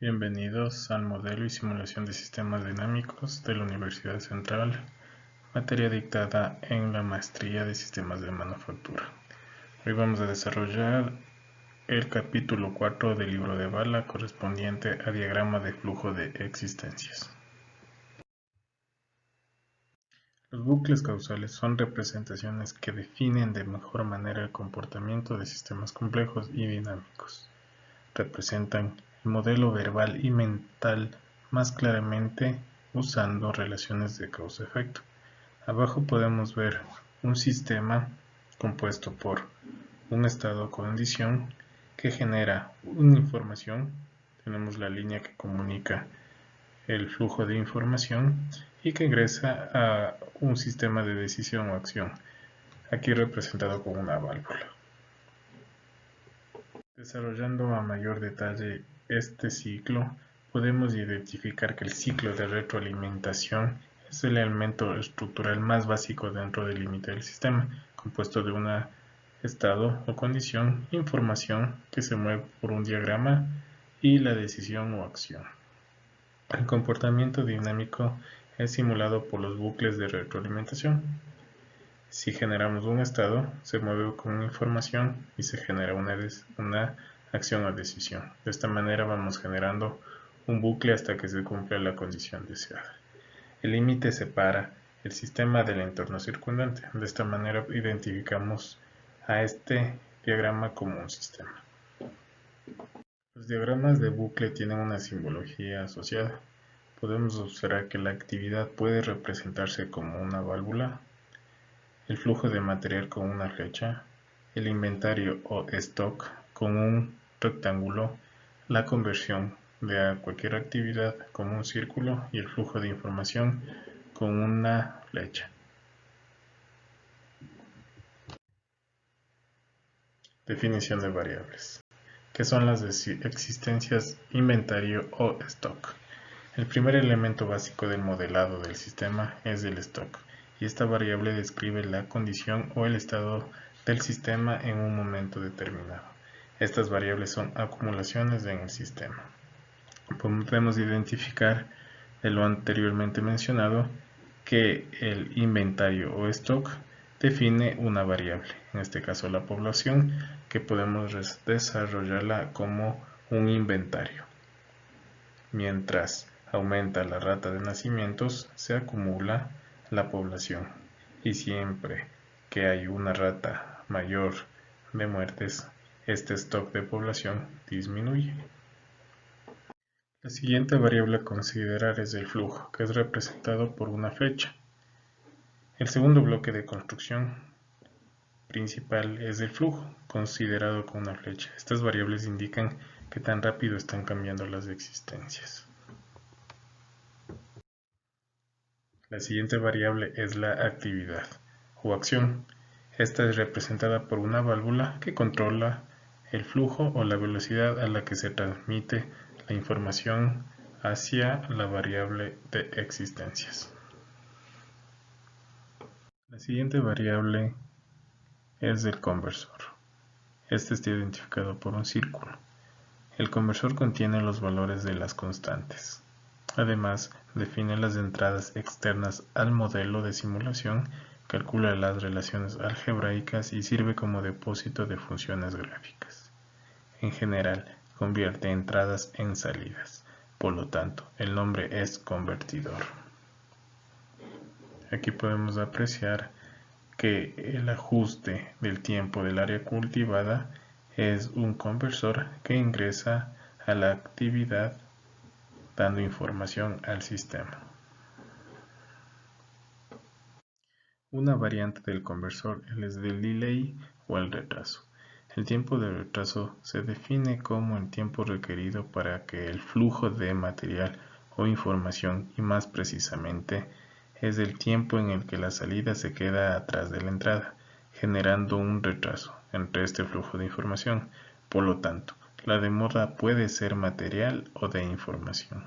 Bienvenidos al modelo y simulación de sistemas dinámicos de la Universidad Central, materia dictada en la maestría de sistemas de manufactura. Hoy vamos a desarrollar el capítulo 4 del libro de Bala correspondiente a diagrama de flujo de existencias. Los bucles causales son representaciones que definen de mejor manera el comportamiento de sistemas complejos y dinámicos. Representan el modelo verbal y mental más claramente usando relaciones de causa-efecto. Abajo podemos ver un sistema compuesto por un estado o condición que genera una información. Tenemos la línea que comunica el flujo de información y que ingresa a un sistema de decisión o acción, aquí representado con una válvula. Desarrollando a mayor detalle este ciclo, podemos identificar que el ciclo de retroalimentación es el elemento estructural más básico dentro del límite del sistema, compuesto de un estado o condición, información que se mueve por un diagrama y la decisión o acción. El comportamiento dinámico es simulado por los bucles de retroalimentación. Si generamos un estado, se mueve con una información y se genera una acción o decisión. De esta manera vamos generando un bucle hasta que se cumpla la condición deseada. El límite separa el sistema del entorno circundante. De esta manera identificamos a este diagrama como un sistema. Los diagramas de bucle tienen una simbología asociada. Podemos observar que la actividad puede representarse como una válvula, el flujo de material con una flecha, el inventario o stock con un rectángulo, la conversión de cualquier actividad como un círculo y el flujo de información con una flecha. Definición de variables. ¿Qué son las existencias inventario o stock? El primer elemento básico del modelado del sistema es el stock, y esta variable describe la condición o el estado del sistema en un momento determinado. Estas variables son acumulaciones en el sistema. Podemos identificar de lo anteriormente mencionado que el inventario o stock define una variable, en este caso la población, que podemos desarrollarla como un inventario. Mientras aumenta la rata de nacimientos, se acumula la población, y siempre que hay una rata mayor de muertes, este stock de población disminuye. La siguiente variable a considerar es el flujo, que es representado por una flecha. El segundo bloque de construcción principal es el flujo, considerado con una flecha. Estas variables indican qué tan rápido están cambiando las existencias. La siguiente variable es la actividad o acción. Esta es representada por una válvula que controla el flujo o la velocidad a la que se transmite la información hacia la variable de existencias. La siguiente variable es el conversor. Este está identificado por un círculo. El conversor contiene los valores de las constantes. Además, define las entradas externas al modelo de simulación, calcula las relaciones algebraicas y sirve como depósito de funciones gráficas. En general, convierte entradas en salidas. Por lo tanto, el nombre es convertidor. Aquí podemos apreciar que el ajuste del tiempo del área cultivada es un conversor que ingresa a la actividad dando información al sistema. Una variante del conversor es el delay o el retraso. El tiempo de retraso se define como el tiempo requerido para que el flujo de material o información, y más precisamente, es el tiempo en el que la salida se queda atrás de la entrada, generando un retraso entre este flujo de información. Por lo tanto, la demora puede ser material o de información.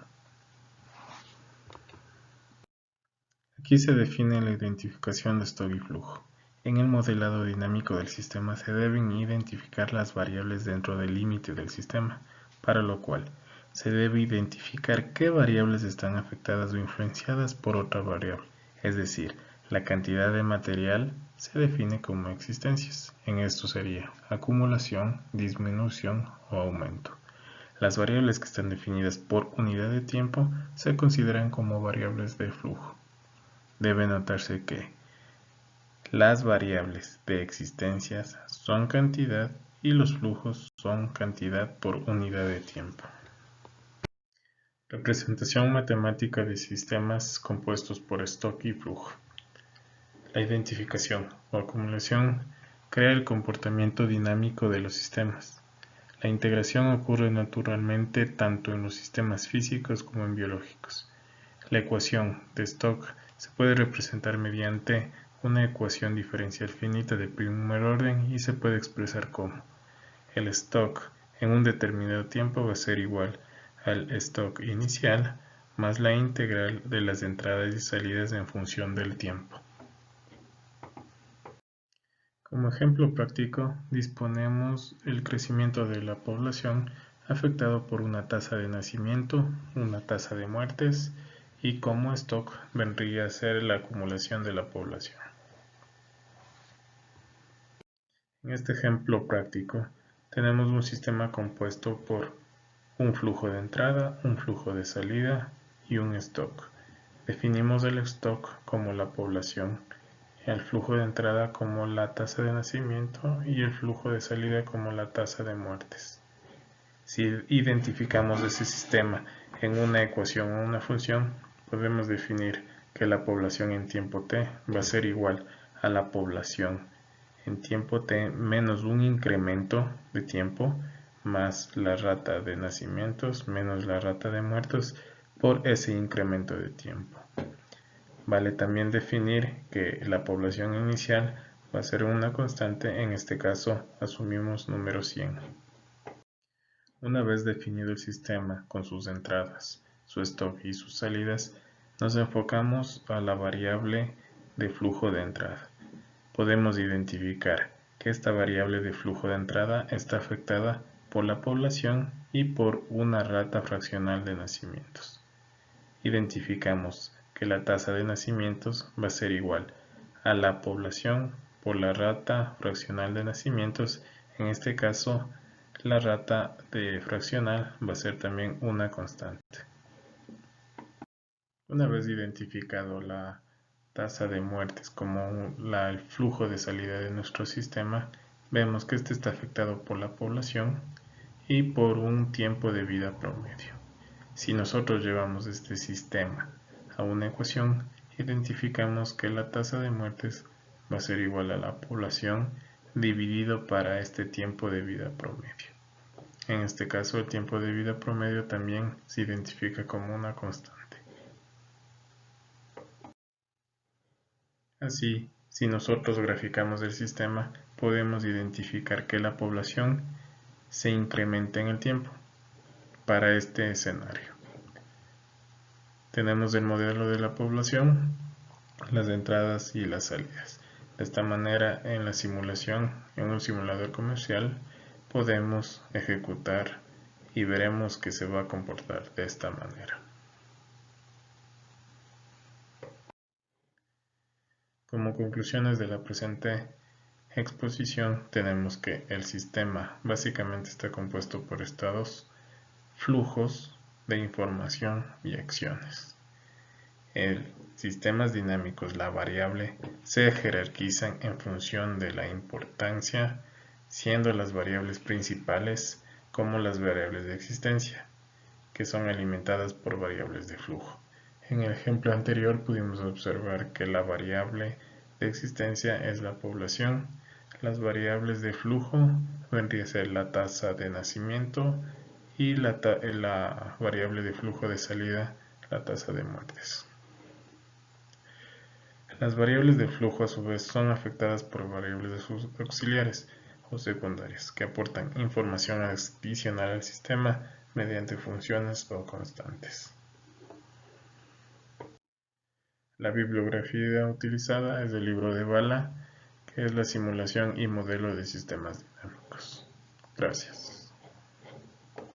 Aquí se define la identificación de stock y flujo. En el modelado dinámico del sistema se deben identificar las variables dentro del límite del sistema, para lo cual se debe identificar qué variables están afectadas o influenciadas por otra variable, es decir, la cantidad de material se define como existencias. En esto sería acumulación, disminución o aumento. Las variables que están definidas por unidad de tiempo se consideran como variables de flujo. Debe notarse que las variables de existencias son cantidad y los flujos son cantidad por unidad de tiempo. Representación matemática de sistemas compuestos por stock y flujo. La identificación o acumulación crea el comportamiento dinámico de los sistemas. La integración ocurre naturalmente tanto en los sistemas físicos como en biológicos. La ecuación de Stock se puede representar mediante una ecuación diferencial finita de primer orden y se puede expresar como el stock en un determinado tiempo va a ser igual al stock inicial más la integral de las entradas y salidas en función del tiempo. Como ejemplo práctico, disponemos el crecimiento de la población afectado por una tasa de nacimiento, una tasa de muertes y como stock vendría a ser la acumulación de la población. En este ejemplo práctico, tenemos un sistema compuesto por un flujo de entrada, un flujo de salida y un stock. Definimos el stock como la población, el flujo de entrada como la tasa de nacimiento y el flujo de salida como la tasa de muertes. Si identificamos ese sistema en una ecuación o una función, podemos definir que la población en tiempo t va a ser igual a la población en tiempo t menos un incremento de tiempo más la rata de nacimientos menos la rata de muertos por ese incremento de tiempo. Vale también definir que la población inicial va a ser una constante, en este caso asumimos número 100. Una vez definido el sistema con sus entradas, su stock y sus salidas, nos enfocamos a la variable de flujo de entrada. Podemos identificar que esta variable de flujo de entrada está afectada por la población y por una rata fraccional de nacimientos. Identificamos que la tasa de nacimientos va a ser igual a la población por la rata fraccional de nacimientos. En este caso, la rata de fraccional va a ser también una constante. Una vez identificado la tasa de muertes como el flujo de salida de nuestro sistema, vemos que este está afectado por la población y por un tiempo de vida promedio. Si nosotros llevamos este sistema a una ecuación, identificamos que la tasa de muertes va a ser igual a la población dividido para este tiempo de vida promedio. En este caso, el tiempo de vida promedio también se identifica como una constante. Así, si nosotros graficamos el sistema, podemos identificar que la población se incrementa en el tiempo para este escenario. Tenemos el modelo de la población, las entradas y las salidas. De esta manera, en la simulación, en un simulador comercial, podemos ejecutar y veremos que se va a comportar de esta manera. Como conclusiones de la presente exposición, tenemos que el sistema básicamente está compuesto por estados, flujos de información y acciones. En sistemas dinámicos, la variable se jerarquizan en función de la importancia, siendo las variables principales como las variables de existencia, que son alimentadas por variables de flujo. En el ejemplo anterior pudimos observar que la variable de existencia es la población, las variables de flujo vendría a ser la tasa de nacimiento y la variable de flujo de salida, la tasa de muertes. Las variables de flujo a su vez son afectadas por variables auxiliares o secundarias que aportan información adicional al sistema mediante funciones o constantes. La bibliografía utilizada es el libro de Bala, que es la simulación y modelo de sistemas dinámicos. Gracias.